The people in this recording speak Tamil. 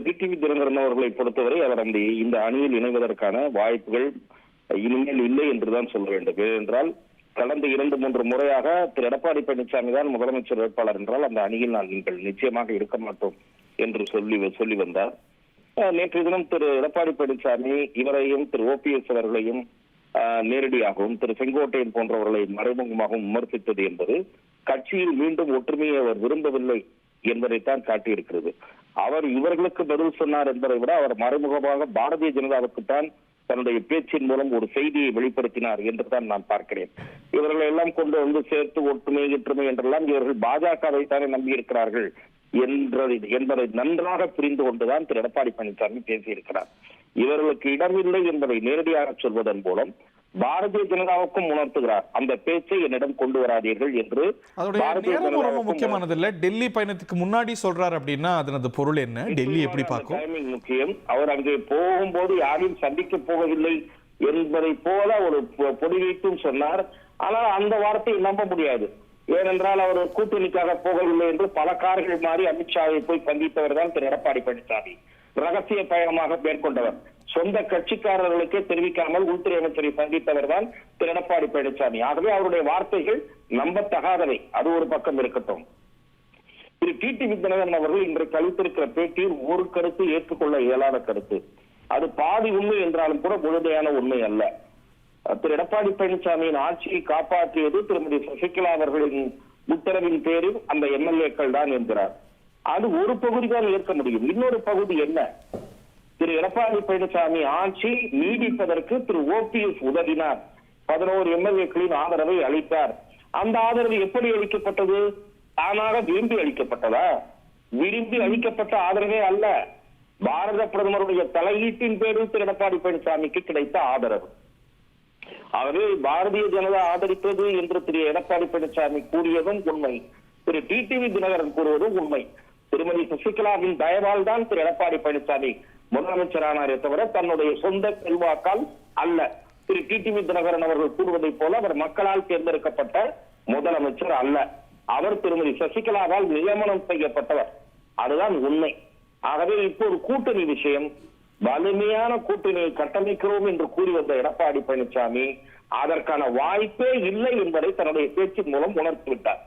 டிடிவி தினகரன் அவர்களை பொறுத்தவரை அவர் இந்த அணியில் இணைவதற்கான வாய்ப்புகள் இனிமேல் இல்லை என்றுதான் சொல்ல வேண்டும். ஏனென்றால் கடந்த 2-3 முறையாக திரு எடப்பாடி பழனிசாமி தான் முதலமைச்சர் வேட்பாளர் என்றால் அந்த அணியில் நீங்கள் நிச்சயமாக இருக்க மாட்டோம் என்று சொல்லி வந்தார். நேற்று தினம் திரு எடப்பாடி பழனிசாமி இவரையும் திரு ஓபிஎஸ் அவர்களையும் நேரடியாகவும் திரு செங்கோட்டையன் போன்றவர்களை மறைமுகமாகவும் விமர்சித்தது என்பது கட்சியில் மீண்டும் ஒற்றுமையை அவர் விரும்பவில்லை என்பதைத்தான் காட்டியிருக்கிறது. அவர் இவர்களுக்கு பதில் சொன்னார் என்பதை விட அவர் மறைமுகமாக பாரதிய ஜனதாவுக்குத்தான் தன்னுடைய பேச்சின் மூலம் ஒரு செய்தியை வெளிப்படுத்தினார் என்றுதான் நான் பார்க்கிறேன். இவர்களை எல்லாம் கொண்டு வந்து சேர்த்து ஒற்றுமை என்றெல்லாம் இவர்கள் பாஜகவை தானே நம்பியிருக்கிறார்கள் என்பதை நன்றாக புரிந்து கொண்டுதான் திரு எடப்பாடி பழனிசாமி பேசியிருக்கிறார். இவர்களுக்கு இடமில்லை என்பதை நேரடியாக சொல்வதன் மூலம் பாரதிய ஜனதாவுக்கும் உணர்த்துகிறார், அந்த பேச்சை என்னிடம் கொண்டு வராதீர்கள் என்று. முக்கியமானது இல்ல, டெல்லி பயணத்துக்கு முன்னாடி சொல்றாரு அப்படின்னா அதனது பொருள் என்ன? டெல்லி எப்படி பார்க்கும்? டைமிங் முக்கியம். அவர் அங்கே போகும்போது யாரையும் சந்திக்க போவதில்லை என்பதை போல ஒரு பொடி வைத்தும் சொன்னார். ஆனால் அந்த வார்த்தையை நம்ப முடியாது. ஏனென்றால் அவர் கூட்டணிக்காக போகவில்லை என்று பல கார்கள் மாறி அமித்ஷாவை போய் சந்தித்தவர் தான் திரு எடப்பாடி பழனிசாமி. ரகசிய பயணமாக மேற்கொண்டவர். சொந்த கட்சிக்காரர்களுக்கே தெரிவிக்காமல் உள்துறை அமைச்சரை சந்தித்தவர் தான் திரு எடப்பாடி பழனிசாமி. ஆகவே அவருடைய வார்த்தைகள் நம்பத்தகாதவை. அது ஒரு பக்கம் இருக்கட்டும். திரு டிடிவி தினகரன் அவர்கள் இன்றைக்கு அளித்திருக்கிற பேட்டியில் ஒரு கருத்து ஏற்றுக்கொள்ள இயலாத கருத்து. அது பாதி உண்மை என்றாலும் கூட முழுமையான உண்மை அல்ல. திரு எடப்பாடி பழனிசாமியின் ஆட்சியை காப்பாற்றியது திருமதி சசிகலா அவர்களின் உத்தரவின் பேரில் அந்த எம்எல்ஏக்கள் தான் என்கிறார். அது ஒரு பகுதி தான் ஏற்க முடியும். இன்னொரு பகுதி என்ன? திரு எடப்பாடி பழனிசாமி ஆட்சி நீடிப்பதற்கு திரு ஓபிஎஸ் உதவினார். 11 எம்எல்ஏக்களின் ஆதரவை அளித்தார். அந்த ஆதரவு எப்படி அளிக்கப்பட்டது? தானாக விரும்பி அளிக்கப்பட்டதா? விரும்பி அளிக்கப்பட்ட ஆதரவே அல்ல. பாரத பிரதமருடைய தலையீட்டின் பேரில் திரு எடப்பாடி பழனிசாமிக்கு கிடைத்த ஆதரவு. ஆகவே பாரதிய ஜனதா ஆதரித்தது என்று திரு எடப்பாடி பழனிசாமி கூறியதும் உண்மை, திரு டிடிவி தினகரன் கூறுவதும் உண்மை. திருமதி சசிகலாவின் தயவால் தான் திரு எடப்பாடி பழனிசாமி முதலமைச்சரானாரே தவிர தன்னுடைய சொந்த செல்வாக்கால் அல்ல. திரு டிடிவி தினகரன் அவர்கள் கூறுவதை போல அவர் மக்களால் தேர்ந்தெடுக்கப்பட்ட முதலமைச்சர் அல்ல. அவர் திருமதி சசிகலாவால் நியமனம் செய்யப்பட்டவர். அதுதான் உண்மை. ஆகவே இப்போது கூட்டணி விஷயம், வலிமையான கூட்டணியை கட்டமைக்கிறோம் என்று கூறி வந்த எடப்பாடி பழனிசாமி அதற்கான வாய்ப்பே இல்லை என்பதை தன்னுடைய பேச்சின் மூலம் உணர்த்திவிட்டார்.